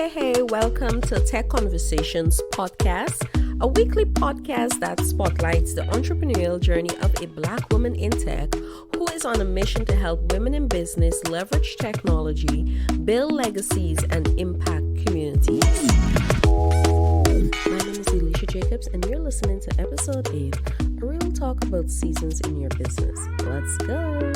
Hey, welcome to Tech Conversations podcast, a weekly podcast that spotlights the entrepreneurial journey of a Black woman in tech who is on a mission to help women in business leverage technology, build legacies, and impact communities. My name is Elisha Jacobs, and you're listening to episode 8, a real talk about seasons in your business. Let's go!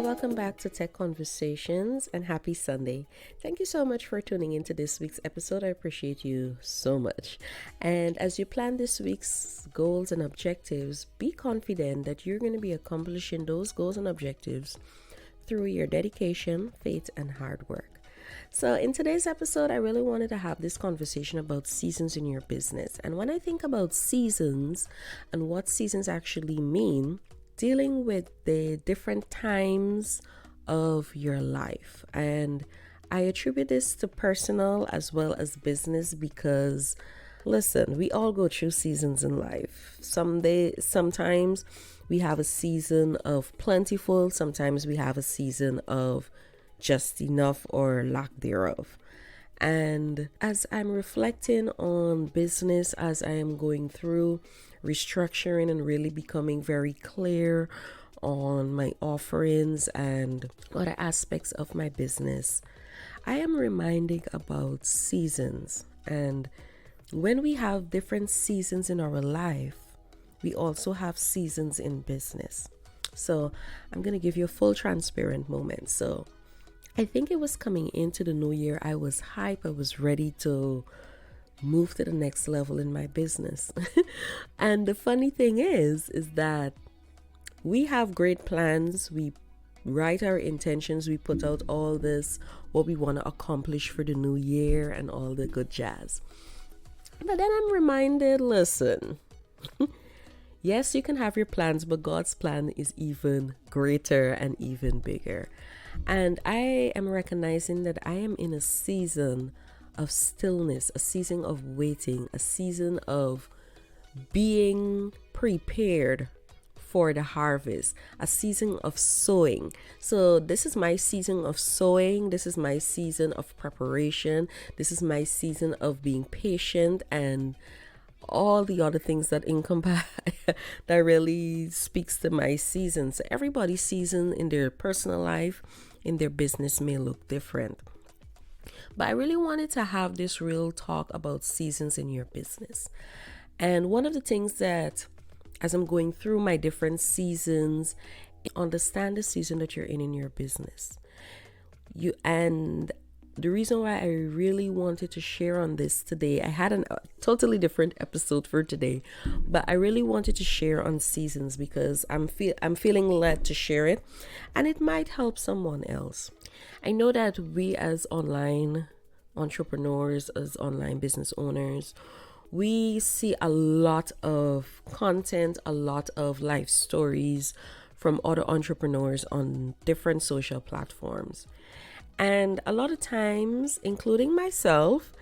Welcome back to Tech Conversations and happy Sunday. Thank you so much for tuning into this week's episode. I appreciate you so much. And as you plan this week's goals and objectives, be confident that you're going to be accomplishing those goals and objectives through your dedication, faith, and hard work. So in today's episode, I really wanted to have this conversation about seasons in your business. And when I think about seasons and what seasons actually mean, dealing with the different times of your life. And I attribute this to personal as well as business because, listen, we all go through seasons in life. Sometimes we have a season of plentiful, sometimes we have a season of just enough or lack thereof. And as I'm reflecting on business, as I am going through restructuring and really becoming very clear on my offerings and other aspects of my business, I am reminding about seasons. And when we have different seasons in our life, we also have seasons in business. So I'm going to give you a full transparent moment. So I think it was coming into the new year. I was hype. I was ready to move to the next level in my business. And the funny thing is that we have great plans. We write our intentions. We put out all this, what we want to accomplish for the new year and all the good jazz. But then I'm reminded, listen, yes, you can have your plans, but God's plan is even greater and even bigger. And I am recognizing that I am in a season of stillness, a season of waiting, a season of being prepared for the harvest, a season of sowing. So this is my season of sowing. This is my season of preparation. This is my season of being patient and all the other things that encompass that really speaks to my season. So everybody's season in their personal life, in their business may look different. But I really wanted to have this real talk about seasons in your business. And one of the things that, as I'm going through my different seasons, understand the season that you're in your business. And the reason why I really wanted to share on this today, I had a totally different episode for today, but I really wanted to share on seasons because I'm feeling led to share it, and it might help someone else. I know that we as online entrepreneurs, as online business owners, we see a lot of content, a lot of life stories from other entrepreneurs on different social platforms. And a lot of times, including myself,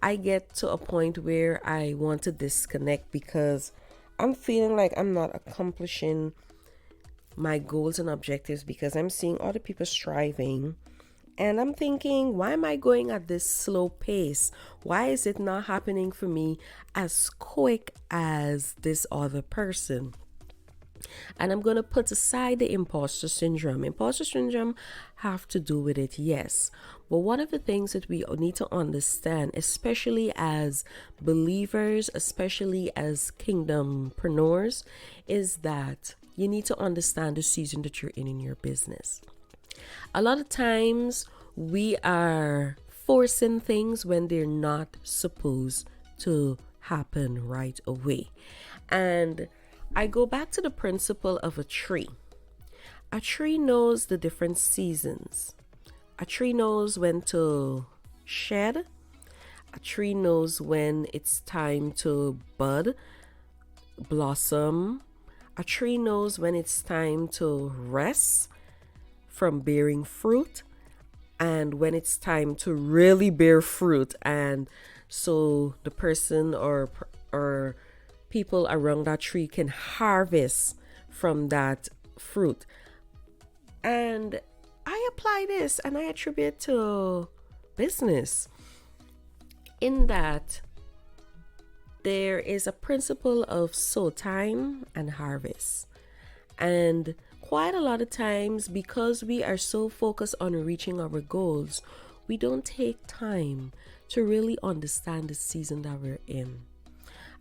I get to a point where I want to disconnect because I'm feeling like I'm not accomplishing my goals and objectives because I'm seeing other people striving. And I'm thinking, why am I going at this slow pace? Why is it not happening for me as quick as this other person? And I'm going to put aside the imposter syndrome. Imposter syndrome have to do with it, yes. But one of the things that we need to understand, especially as believers, especially as kingdompreneurs, is that you need to understand the season that you're in your business. A lot of times we are forcing things when they're not supposed to happen right away. And I go back to the principle of a tree. A tree knows the different seasons. A tree knows when to shed. A tree knows when it's time to bud, blossom. A tree knows when it's time to rest from bearing fruit and when it's time to really bear fruit. And so the person or people around that tree can harvest from that fruit. And I apply this and I attribute to business, in that there is a principle of sow time and harvest. And quite a lot of times, because we are so focused on reaching our goals, we don't take time to really understand the season that we're in.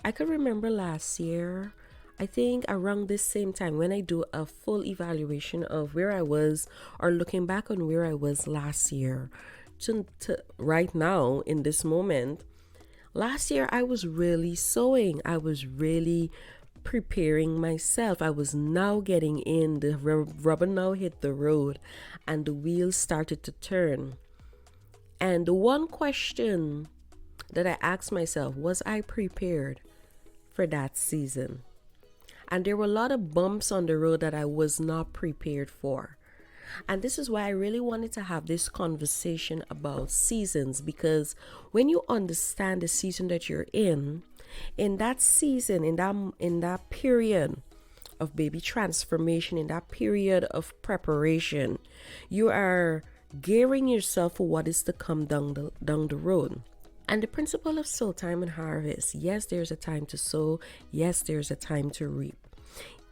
I can remember last year, I think around this same time, when I do a full evaluation of where I was, or looking back on where I was last year to right now in this moment. Last year, I was really sowing. I was really preparing myself. I was now getting in. The rubber now hit the road and the wheels started to turn. And the one question that I asked myself, was I prepared for that season? And there were a lot of bumps on the road that I was not prepared for. And this is why I really wanted to have this conversation about seasons, because when you understand the season that you're in that season, in that period of baby transformation, in that period of preparation, you are gearing yourself for what is to come down the road. And the principle of sow time and harvest, yes, there's a time to sow, yes, there's a time to reap.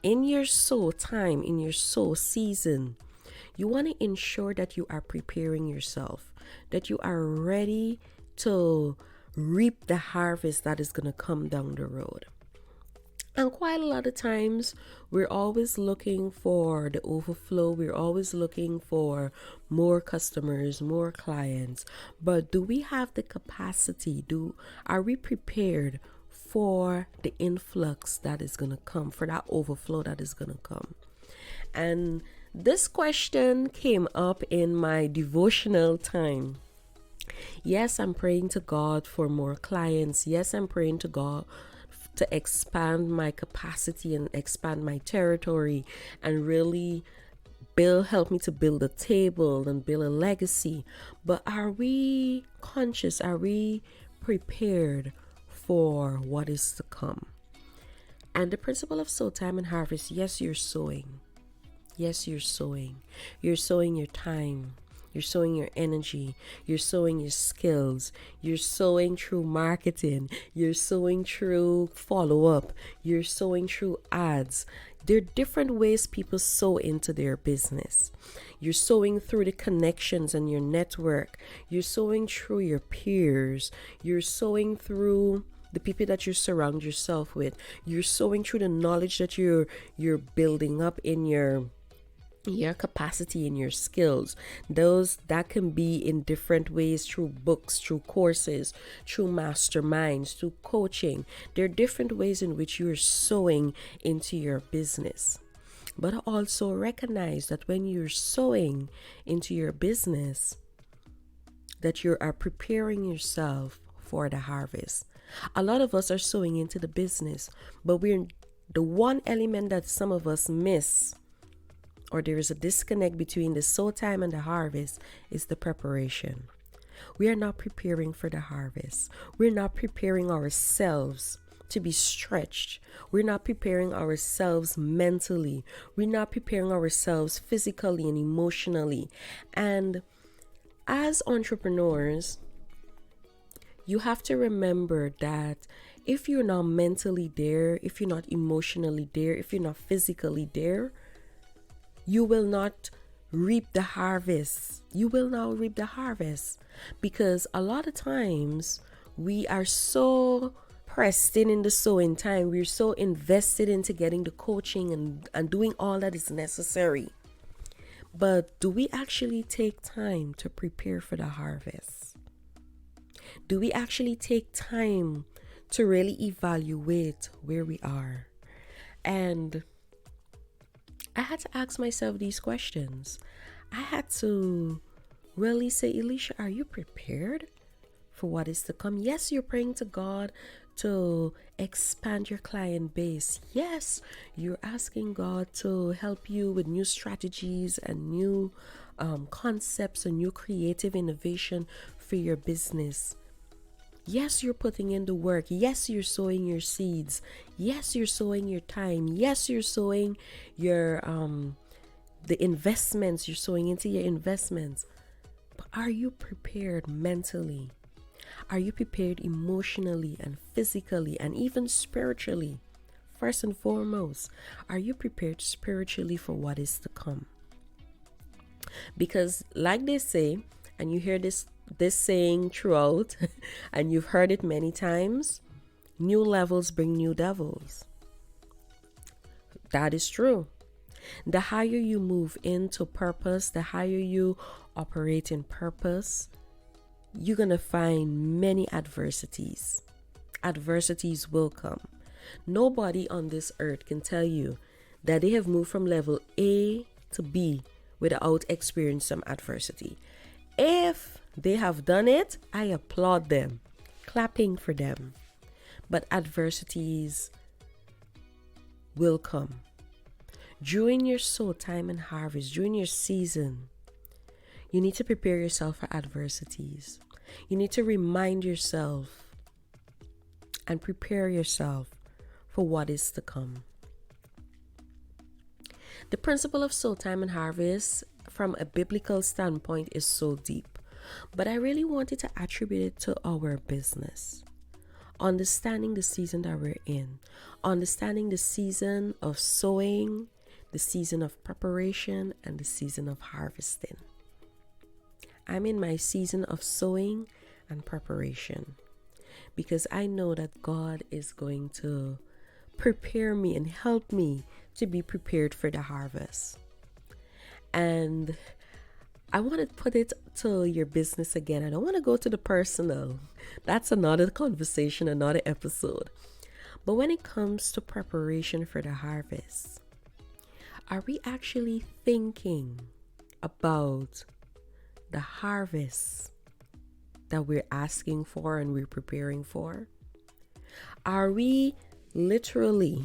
In your sow time, in your sow season, you want to ensure that you are preparing yourself, that you are ready to reap the harvest that is going to come down the road. And quite a lot of times, we're always looking for the overflow. We're always looking for more customers, more clients. But do we have the capacity? Are we prepared for the influx that is going to come, for that overflow that is going to come? And this question came up in my devotional time. Yes, I'm praying to God for more clients. Yes, I'm praying to God to expand my capacity and expand my territory and really help me to build a table and build a legacy. But are we conscious? Are we prepared for what is to come? And the principle of sow time and harvest, yes, you're sowing. Yes, you're sowing. You're sowing your time. You're sowing your energy. You're sowing your skills. You're sowing through marketing. You're sowing through follow-up. You're sowing through ads. There are different ways people sow into their business. You're sowing through the connections and your network. You're sowing through your peers. You're sowing through the people that you surround yourself with. You're sowing through the knowledge that you're building up in your capacity and your skills. That can be in different ways, through books, through courses, through masterminds, through coaching. There are different ways in which you're sowing into your business. But also recognize that when you're sowing into your business, that you are preparing yourself for the harvest. A lot of us are sowing into the business, but the one element that some of us miss, or there is a disconnect between the sow time and the harvest, is the preparation. We are not preparing for the harvest. We're not preparing ourselves to be stretched. We're not preparing ourselves mentally. We're not preparing ourselves physically and emotionally. And as entrepreneurs, you have to remember that if you're not mentally there, if you're not emotionally there, if you're not physically there, you will not reap the harvest. You will not reap the harvest, because a lot of times we are so pressed in the sowing time. We're so invested into getting the coaching and doing all that is necessary. But do we actually take time to prepare for the harvest? Do we actually take time to really evaluate where we are? And I had to ask myself these questions. I had to really say, Elisha, are you prepared for what is to come? Yes, you're praying to God to expand your client base. Yes, you're asking God to help you with new strategies and new concepts and new creative innovation for your business. Yes, you're putting in the work. Yes, you're sowing your seeds. Yes, you're sowing your time. Yes, you're sowing your the investments. You're sowing into your investments. But are you prepared mentally? Are you prepared emotionally and physically and even spiritually? First and foremost, are you prepared spiritually for what is to come? Because like they say, and you hear this saying throughout, and you've heard it many times, new levels bring new devils. That is true. The higher you move into purpose, the higher you operate in purpose, you're going to find many adversities. Adversities will come. Nobody on this earth can tell you that they have moved from level A to B without experiencing some adversity. If they have done it, I applaud them, clapping for them. But adversities will come. During your sow time and harvest, during your season, you need to prepare yourself for adversities. You need to remind yourself and prepare yourself for what is to come. The principle of sow time and harvest from a biblical standpoint is so deep, but I really wanted to attribute it to our business. Understanding the season that we're in, understanding the season of sowing, the season of preparation, and the season of harvesting. I'm in my season of sowing and preparation because I know that God is going to prepare me and help me to be prepared for the harvest. And I want to put it to your business again. I don't want to go to the personal. That's another conversation, another episode. But when it comes to preparation for the harvest, are we actually thinking about the harvest that we're asking for and we're preparing for? Are we literally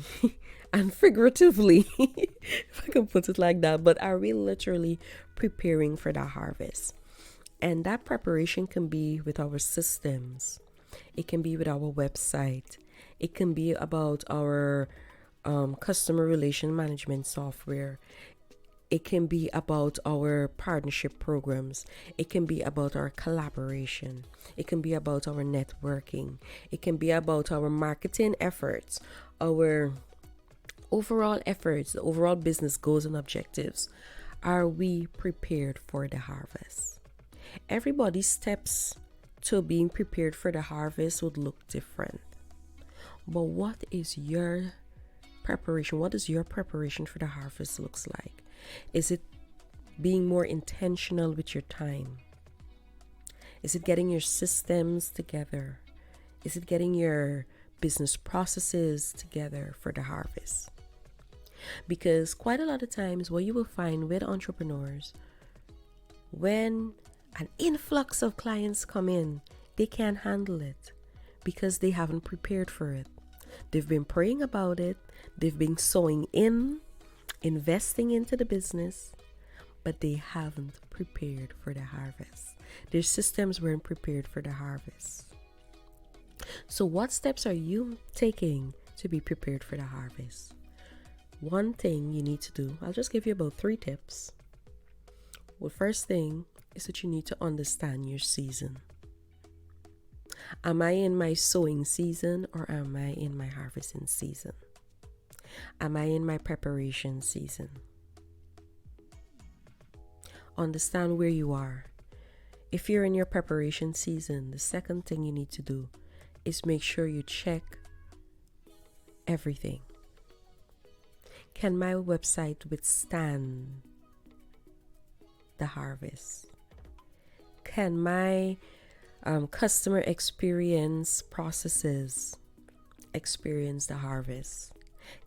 and figuratively, if I can put it like that, but are we literally preparing for the harvest? And that preparation can be with our systems. It can be with our website. It can be about our customer relation management software. It can be about our partnership programs. It can be about our collaboration. It can be about our networking. It can be about our marketing efforts, our overall efforts, the overall business goals and objectives. Are we prepared for the harvest? Everybody's steps to being prepared for the harvest would look different. But what is your preparation? What does your preparation for the harvest looks like? Is it being more intentional with your time? Is it getting your systems together? Is it getting your business processes together for the harvest? Because quite a lot of times what you will find with entrepreneurs, when an influx of clients come in, they can't handle it because they haven't prepared for it. They've been praying about it. They've been sowing in, investing into the business, but they haven't prepared for the harvest. Their systems weren't prepared for the harvest. So what steps are you taking to be prepared for the harvest? One thing you need to do, I'll just give you about 3 tips. Well, first thing is that you need to understand your season. Am I in my sowing season or am I in my harvesting season? Am I in my preparation season? Understand where you are. If you're in your preparation season, the second thing you need to do is make sure you check everything. Can my website withstand the harvest? Can my customer experience processes experience the harvest?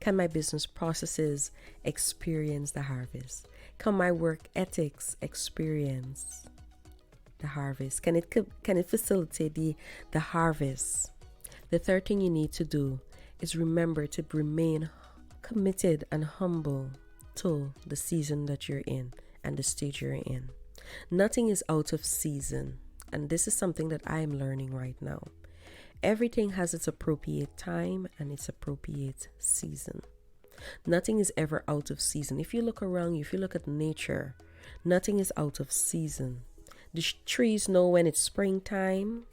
Can my business processes experience the harvest? Can my work ethics experience the harvest? Can it facilitate the harvest? The third thing you need to do is remember to remain committed and humble to the season that you're in and the stage you're in. Nothing is out of season, and this is something that I am learning right now. Everything has its appropriate time and its appropriate season. Nothing is ever out of season. If you look around you, if you look at nature, nothing is out of season. The trees know when it's springtime.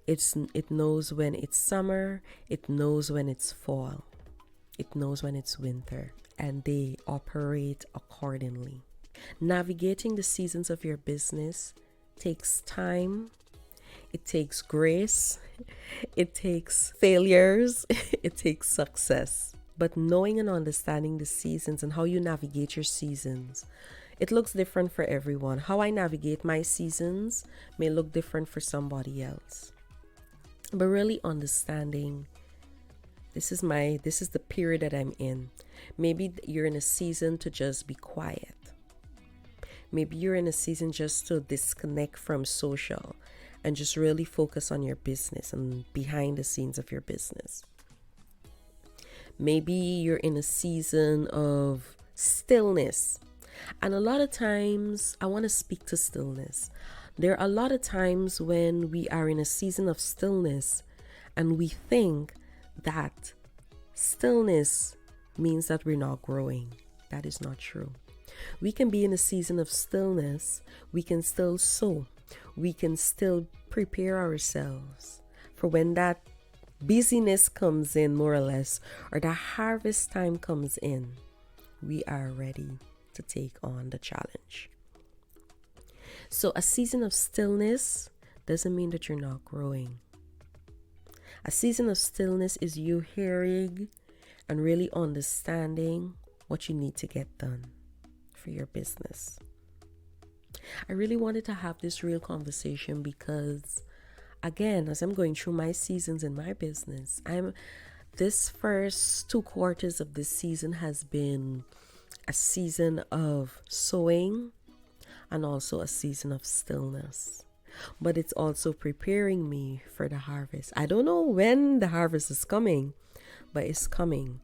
It knows when it's summer. It knows when it's fall. It knows when it's winter. And they operate accordingly. Navigating the seasons of your business takes time. It takes grace. It takes failures. It takes success. But knowing and understanding the seasons and how you navigate your seasons, it looks different for everyone. How I navigate my seasons may look different for somebody else. But really understanding this is the period that I'm in. Maybe you're in a season to just be quiet. Maybe you're in a season just to disconnect from social and just really focus on your business and behind the scenes of your business. Maybe you're in a season of stillness. And a lot of times, I want to speak to stillness. There are a lot of times when we are in a season of stillness and we think that stillness means that we're not growing. That is not true. We can be in a season of stillness. We can still sow. We can still prepare ourselves for when that busyness comes in, more or less, or the harvest time comes in. We are ready to take on the challenge. So a season of stillness doesn't mean that you're not growing. A season of stillness is you hearing and really understanding what you need to get done for your business. I really wanted to have this real conversation because, again, as I'm going through my seasons in my business, this first 2 quarters of this season has been a season of sowing and also a season of stillness. But it's also preparing me for the harvest. I don't know when the harvest is coming, but it's coming.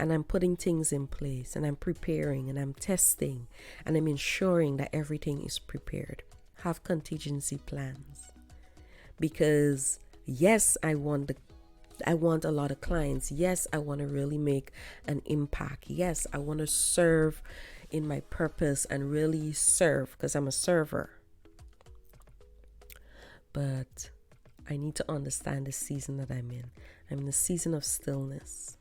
And I'm putting things in place and I'm preparing and I'm testing and I'm ensuring that everything is prepared. Have contingency plans. Because yes, I want a lot of clients. Yes, I want to really make an impact. Yes, I want to serve in my purpose and really serve because I'm a server. But I need to understand the season that I'm in. I'm in a season of stillness.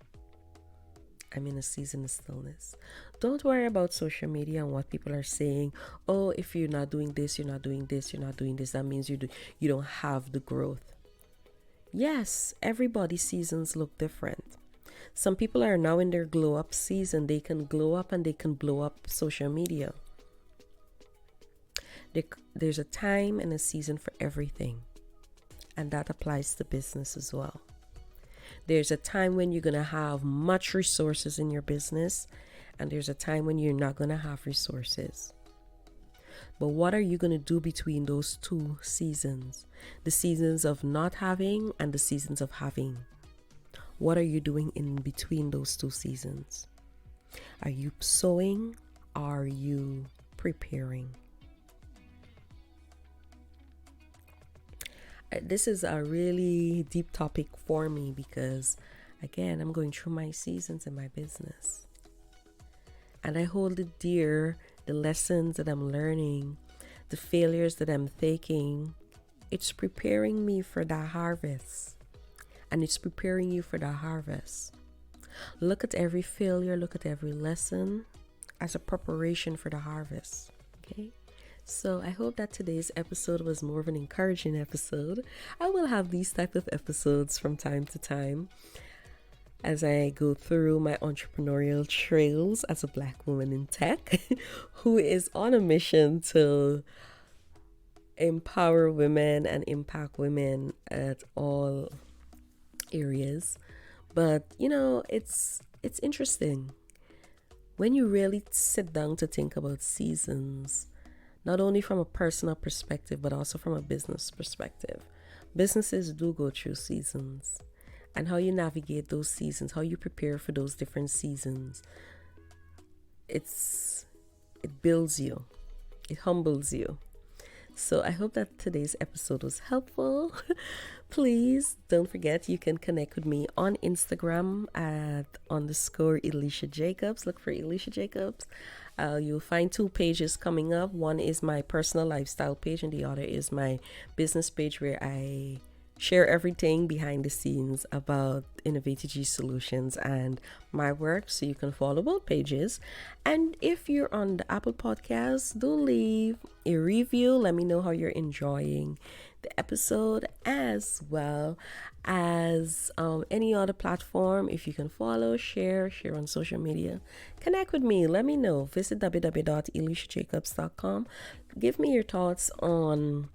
Don't worry about social media and what people are saying. Oh, if you're not doing this, you're not doing this, you're not doing this, that means you don't have the growth. Yes, everybody's seasons look different. Some people are now in their glow up season. They can glow up and they can blow up social media. There's a time and a season for everything. And that applies to business as well. There's a time when you're going to have much resources in your business, and there's a time when you're not going to have resources. But what are you going to do between those 2 seasons? The seasons of not having and the seasons of having. What are you doing in between those 2 seasons? Are you sowing? Are you preparing? This is a really deep topic for me because, again, I'm going through my seasons in my business. And I hold it dear, the lessons that I'm learning, the failures that I'm taking. It's preparing me for the harvest. And it's preparing you for the harvest. Look at every failure, look at every lesson as a preparation for the harvest. Okay? So I hope that today's episode was more of an encouraging episode. I will have these type of episodes from time to time as I go through my entrepreneurial trails as a Black woman in tech who is on a mission to empower women and impact women at all areas. But, it's interesting when you really sit down to think about seasons. Not only from a personal perspective, but also from a business perspective. Businesses do go through seasons. And how you navigate those seasons, how you prepare for those different seasons, it builds you. It humbles you. So I hope that today's episode was helpful. Please don't forget you can connect with me on Instagram at underscore Elisha Jacobs. Look for Elisha Jacobs. You'll find two pages coming up. One is my personal lifestyle page, and the other is my business page where I share everything behind the scenes about InnovaTG Solutions and my work, so you can follow both pages. And if you're on the Apple Podcast, do leave a review. Let me know how you're enjoying the episode, as well as any other platform. If you can follow, share on social media, connect with me, let me know. Visit www.elishajacobs.com. Give me your thoughts on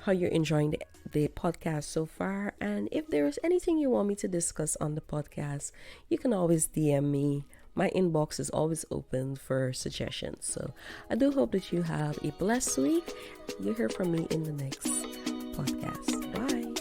how you're enjoying the podcast so far, and if there's anything you want me to discuss on the podcast, you can always DM me. My inbox is always open for suggestions. So I do hope that you have a blessed week. You'll hear from me in the next podcast. Bye.